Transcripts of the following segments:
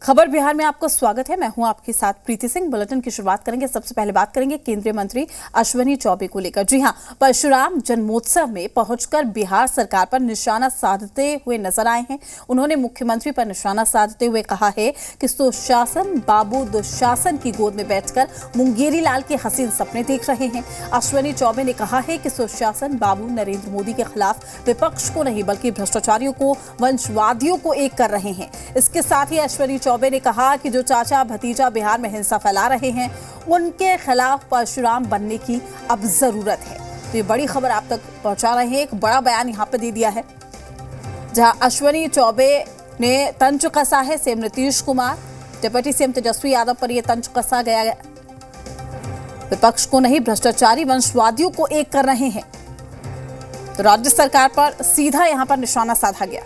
खबर बिहार में आपका स्वागत है। मैं हूं आपके साथ प्रीति सिंह। बुलेटिन की शुरुआत करेंगे। सबसे पहले बात करेंगे केंद्रीय मंत्री अश्विनी चौबे को लेकर। जी हां, परशुराम जन्मोत्सव में पहुंचकर बिहार सरकार पर निशाना साधते हुए नजर आए हैं। उन्होंने मुख्यमंत्री पर निशाना साधते हुए कहा है कि सुशासन बाबू दुशासन की गोद में बैठकर मुंगेरी लाल के हसीन सपने देख रहे हैं। अश्विनी चौबे ने कहा है कि सुशासन बाबू नरेंद्र मोदी के खिलाफ विपक्ष को नहीं बल्कि भ्रष्टाचारियों को, वंशवादियों को एक कर रहे हैं। इसके साथ ही अश्विनी चौबे ने कहा कि जो चाचा भतीजा बिहार में हिंसा फैला रहे हैं उनके खिलाफ परशुराम बनने की अब जरूरत है। तो ये बड़ी खबर आप तक पहुंचा रहे हैं। एक बड़ा बयान यहां पे दे दिया है जहां अश्विनी चौबे ने तंज कसा है CM Nitish Kumar, deputy CM Tejashwi Yadav पर यह तंज कसा गया है। विपक्ष को नहीं भ्रष्टाचारी वंशवादियों को एक कर रहे हैं। तो राज्य सरकार पर सीधा यहां पर निशाना साधा गया।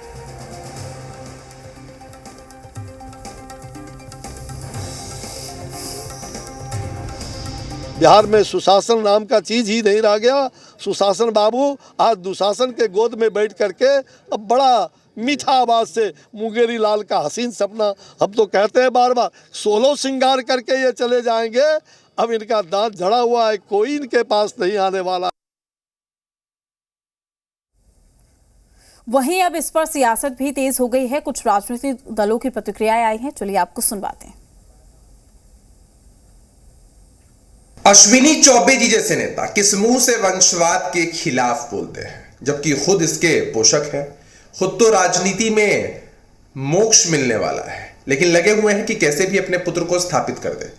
बिहार में सुशासन नाम का चीज ही नहीं रह गया। सुशासन बाबू आज दुशासन के गोद में बैठ करके अब बड़ा मीठा आवाज से मुंगेरी लाल का हसीन सपना, हम तो कहते हैं बार बार, 16 श्रृंगार करके ये चले जाएंगे। अब इनका दांत झड़ा हुआ है, कोई इनके पास नहीं आने वाला। वहीं अब इस पर सियासत भी तेज हो गई है। कुछ राजनीतिक दलों की प्रतिक्रियाएं आई हैं, चलिए आपको सुनवाते हैं। अश्विनी चौबे जी जैसे नेता किस मुंह से वंशवाद के खिलाफ बोलते हैं, जबकि खुद इसके पोषक हैं। खुद तो राजनीति में मोक्ष मिलने वाला है, लेकिन लगे हुए हैं कि कैसे भी अपने पुत्र को स्थापित कर दे।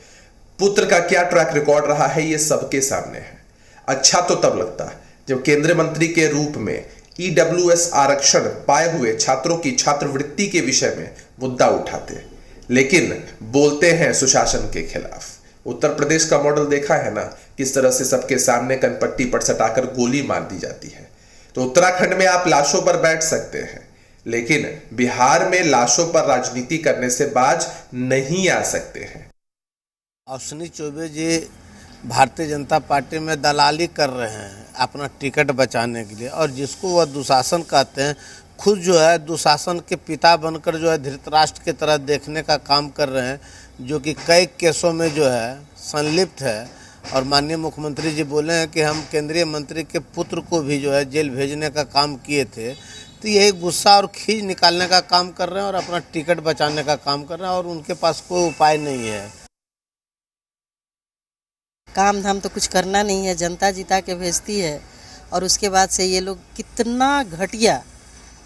पुत्र का क्या ट्रैक रिकॉर्ड रहा है ये सबके सामने है। अच्छा तो तब लगता है जब केंद्रीय मंत्री के रूप में EWS आरक्षण पाए हुए छात्रों की छात्रवृत्ति के विषय में मुद्दा उठाते, लेकिन बोलते हैं सुशासन के खिलाफ। उत्तर प्रदेश का मॉडल देखा है ना, किस तरह से सबके सामने कनपट्टी पर सटाकर गोली मार दी जाती है। तो उत्तराखंड में आप लाशों पर बैठ सकते हैं, लेकिन बिहार में लाशों पर राजनीति करने से बाज नहीं आ सकते हैं। अश्विनी चौबे जी भारतीय जनता पार्टी में दलाली कर रहे हैं अपना टिकट बचाने के लिए, और जिसको वह दुशासन कहते हैं, खुद जो है दुशासन के पिता बनकर जो है धृतराष्ट्र की तरह देखने का काम कर रहे हैं, जो कि कई केसों में जो है संलिप्त है। और माननीय मुख्यमंत्री जी बोले हैं कि हम केंद्रीय मंत्री के पुत्र को भी जो है जेल भेजने का काम किए थे। तो यही गुस्सा और खींच निकालने का काम कर रहे हैं और अपना टिकट बचाने का काम कर रहे हैं, और उनके पास कोई उपाय नहीं है। काम धाम तो कुछ करना नहीं है, जनता जिता के भेजती है। और उसके बाद से ये लोग कितना घटिया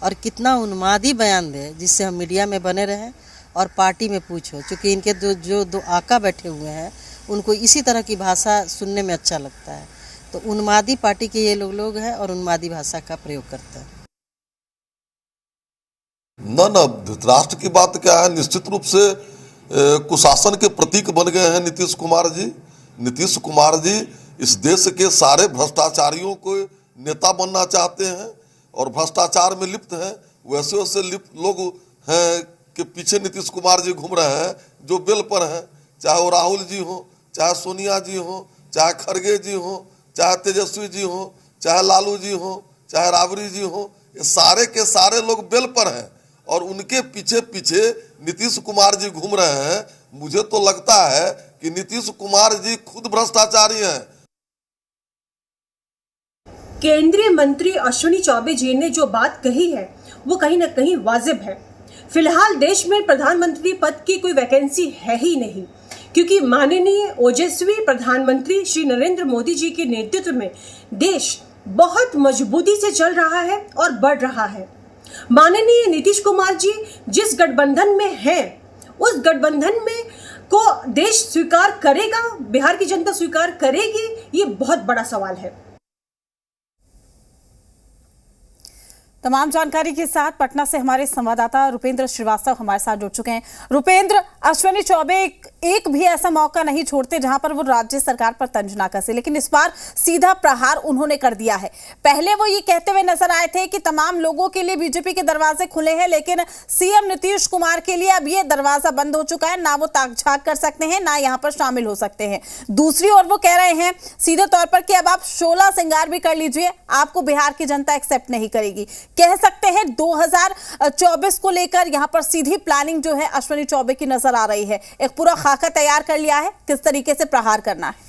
और कितना उन्मादी बयान दे जिससे हम मीडिया में बने रहें और पार्टी में पूछो। क्योंकि इनके जो दो आका बैठे हुए हैं उनको इसी तरह की भाषा सुनने में अच्छा लगता है। तो उन्मादी पार्टी के ये लोग हैं और उन्मादी भाषा का प्रयोग करते हैं। न धृतराष्ट्र की बात क्या है, निश्चित रूप से कुशासन के प्रतीक बन गए हैं नीतीश कुमार जी। नीतीश कुमार जी इस देश के सारे भ्रष्टाचारियों को नेता बनना चाहते हैं और भ्रष्टाचार में लिप्त हैं। वैसे वैसे लिप्त लोग हैं कि पीछे नीतीश कुमार जी घूम रहे हैं, जो बेल पर हैं, चाहे वो राहुल जी हो, चाहे सोनिया जी हो, चाहे खड़गे जी हो, चाहे तेजस्वी जी हो, चाहे लालू जी हो, चाहे राबड़ी जी हो, ये सारे के सारे लोग बेल पर हैं और उनके पीछे पीछे नीतीश कुमार जी घूम रहे हैं। मुझे तो लगता है कि नीतीश कुमार जी खुद भ्रष्टाचारी हैं। केंद्रीय मंत्री अश्विनी चौबे जी ने जो बात कही है वो कहीं ना कहीं वाजिब है। फिलहाल देश में प्रधानमंत्री पद की कोई वैकेंसी है ही नहीं, क्योंकि माननीय ओजस्वी प्रधानमंत्री श्री नरेंद्र मोदी जी के नेतृत्व में देश बहुत मजबूती से चल रहा है और बढ़ रहा है। माननीय नीतीश कुमार जी जिस गठबंधन में हैं, उस गठबंधन में को देश स्वीकार करेगा, बिहार की जनता स्वीकार करेगी, ये बहुत बड़ा सवाल है। तमाम जानकारी के साथ पटना से हमारे संवाददाता रुपेंद्र श्रीवास्तव हमारे साथ जुड़ चुके हैं। रुपेंद्र, अश्विनी चौबे एक भी ऐसा मौका नहीं छोड़ते जहां पर वो राज्य सरकार पर तंज ना कसे, लेकिन इस बार सीधा प्रहार उन्होंने कर दिया है। पहले वो ये कहते हुए नजर आए थे कि तमाम लोगों के लिए बीजेपी के दरवाजे खुले हैं, लेकिन सीएम नीतीश कुमार के लिए अब ये दरवाजा बंद हो चुका है। ना वो ताक झाक कर सकते हैं, ना यहाँ पर शामिल हो सकते हैं। दूसरी ओर वो कह रहे हैं सीधे तौर पर कि अब आप 16 श्रृंगार भी कर लीजिए, आपको बिहार की जनता एक्सेप्ट नहीं करेगी। कह सकते हैं 2024 को लेकर यहां पर सीधी प्लानिंग जो है अश्विनी चौबे की नजर आ रही है। एक पूरा खाका तैयार कर लिया है, किस तरीके से प्रहार करना है।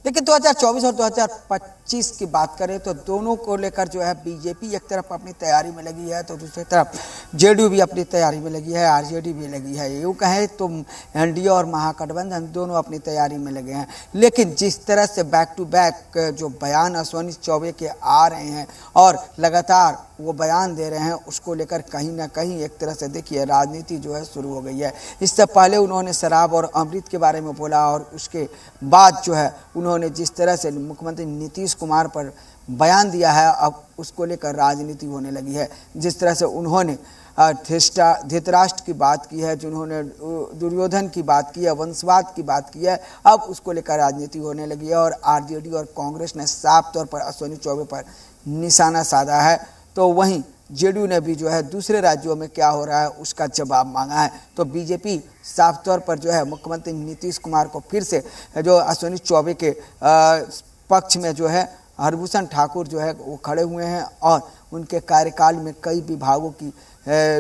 देखिए 2024 और 2025 की बात करें तो दोनों को लेकर जो है बीजेपी एक तरफ अपनी तैयारी में लगी है तो दूसरी तरफ जेडीयू भी अपनी तैयारी में लगी है, आरजेडी भी लगी है। यूँ कहें तो एनडीए और महागठबंधन दोनों अपनी तैयारी में लगे हैं। लेकिन जिस तरह से बैक टू बैक जो बयान अश्विनी चौबे के आ रहे हैं और लगातार वो बयान दे रहे हैं, उसको लेकर कहीं ना कहीं एक तरह से देखिए राजनीति जो है शुरू हो गई है। इससे पहले उन्होंने शराब और अमृत के बारे में बोला और उसके बाद जो है उन्होंने जिस तरह से मुख्यमंत्री नीतीश कुमार पर बयान दिया है, अब उसको लेकर राजनीति होने लगी है। जिस तरह से उन्होंने धृतराष्ट्र की बात की है, जिन्होंने दुर्योधन की बात की है, वंशवाद की बात की है, अब उसको लेकर राजनीति होने लगी है। और आरजेडी और कांग्रेस ने साफ तौर पर अश्विनी चौबे पर निशाना साधा है, तो वहीं जेडीयू ने भी जो है दूसरे राज्यों में क्या हो रहा है उसका जवाब मांगा है। तो बीजेपी साफ तौर पर जो है मुख्यमंत्री नीतीश कुमार को फिर से जो अश्विनी चौबे के पक्ष में जो है हरभूषण ठाकुर जो है वो खड़े हुए हैं और उनके कार्यकाल में कई विभागों की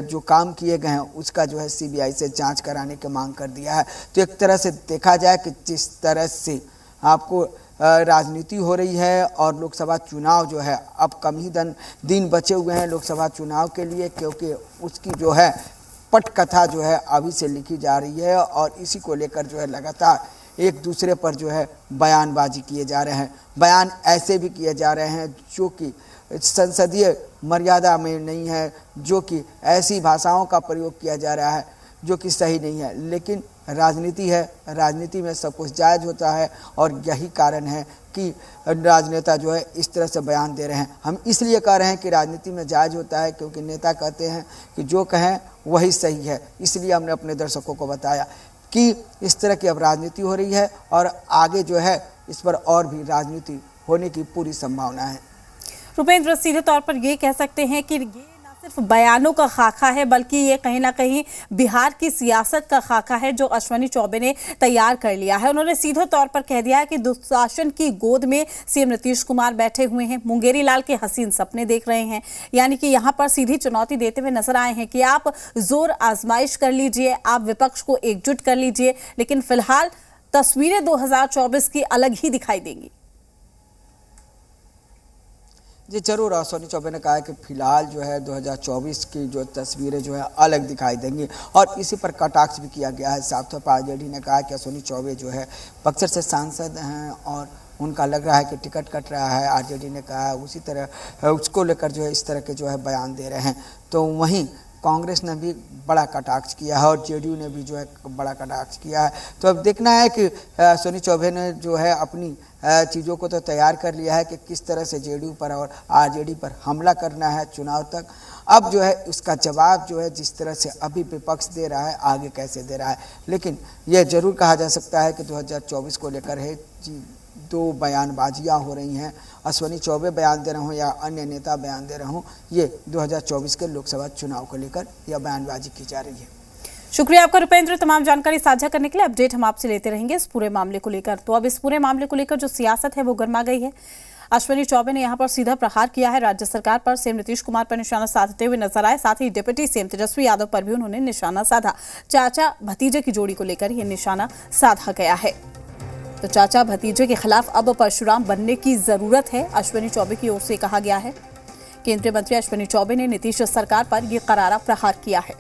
जो काम किए गए हैं उसका जो है सीबीआई से जांच कराने की मांग कर दिया है। तो एक तरह से देखा जाए कि जिस तरह से आपको राजनीति हो रही है और लोकसभा चुनाव जो है अब कम ही दिन बचे हुए हैं लोकसभा चुनाव के लिए, क्योंकि उसकी जो है पटकथा जो है अभी से लिखी जा रही है और इसी को लेकर जो है लगातार एक दूसरे पर जो है बयानबाजी किए जा रहे हैं। बयान ऐसे भी किए जा रहे हैं जो कि संसदीय मर्यादा में नहीं है, जो कि ऐसी भाषाओं का प्रयोग किया जा रहा है जो कि सही नहीं है। लेकिन राजनीति है, राजनीति में सब कुछ जायज़ होता है और यही कारण है कि राजनेता जो है इस तरह से बयान दे रहे हैं। हम इसलिए कह रहे हैं कि राजनीति में जायज़ होता है क्योंकि नेता कहते हैं कि जो कहें वही सही है। इसलिए हमने अपने दर्शकों को बताया कि इस तरह की अब राजनीति हो रही है और आगे जो है इस पर और भी राजनीति होने की पूरी संभावना है। रुपेंद्र, सीधे तौर पर ये कह सकते हैं कि ये ना सिर्फ बयानों का खाका है बल्कि ये कहीं ना कहीं बिहार की सियासत का खाका है जो अश्विनी चौबे ने तैयार कर लिया है। उन्होंने सीधे तौर पर कह दिया है कि दुशासन की गोद में सीएम नीतीश कुमार बैठे हुए हैं, मुंगेरी लाल के हसीन सपने देख रहे हैं। यानी कि यहाँ पर सीधी चुनौती देते हुए नजर आए हैं कि आप जोर आजमाइश कर लीजिए, आप विपक्ष को एकजुट कर लीजिए, लेकिन फिलहाल तस्वीरें 2024 की अलग ही दिखाई देंगी। जी जरूर, अश्विनी चौबे ने कहा है कि फिलहाल जो है 2024 की जो तस्वीरें जो है अलग दिखाई देंगी और इसी पर कटाक्ष भी किया गया है। साफ तौर पर आरजेडी ने कहा कि अश्विनी चौबे जो है बक्सर से सांसद हैं और उनका लग रहा है कि टिकट कट रहा है। आरजेडी ने कहा है उसी तरह उसको लेकर जो है इस तरह के जो है बयान दे रहे हैं। तो वहीं कांग्रेस ने भी बड़ा कटाक्ष किया है और जेडीयू ने भी जो है बड़ा कटाक्ष किया है। तो अब देखना है कि अश्विनी चौबे ने जो है अपनी चीज़ों को तो तैयार कर लिया है कि किस तरह से जेडीयू पर और आरजेडी पर हमला करना है चुनाव तक। अब जो है उसका जवाब जो है जिस तरह से अभी विपक्ष दे रहा है आगे कैसे दे रहा है। लेकिन यह जरूर कहा जा सकता है कि 2024 को लेकर है दो बयानबाजियाँ हो रही हैं। अश्विनी चौबे बयान दे रहे हों या अन्य नेता बयान दे रहे हों, ये 2024 के लोकसभा चुनाव को लेकर यह बयानबाजी की जा रही है। शुक्रिया आपका रुपेंद्र, तमाम जानकारी साझा करने के लिए। अपडेट हम आपसे लेते रहेंगे इस पूरे मामले को लेकर। तो अब इस पूरे मामले को लेकर जो सियासत है वो गर्मा गई है। अश्विनी चौबे ने यहां पर सीधा प्रहार किया है राज्य सरकार पर। सीएम नीतीश कुमार पर निशाना साधते हुए नजर आए। साथ ही डिप्टी सीएम तेजस्वी यादव पर भी उन्होंने निशाना साधा। चाचा भतीजे की जोड़ी को लेकर यह निशाना साधा गया है। तो चाचा भतीजे के खिलाफ अब परशुराम बनने की जरूरत है, अश्विनी चौबे की ओर से कहा गया है। केंद्रीय मंत्री अश्विनी चौबे ने नीतीश सरकार पर यह करारा प्रहार किया है।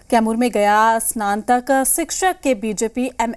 कैमूर में गया स्नातक शिक्षक के बीजेपी एमएल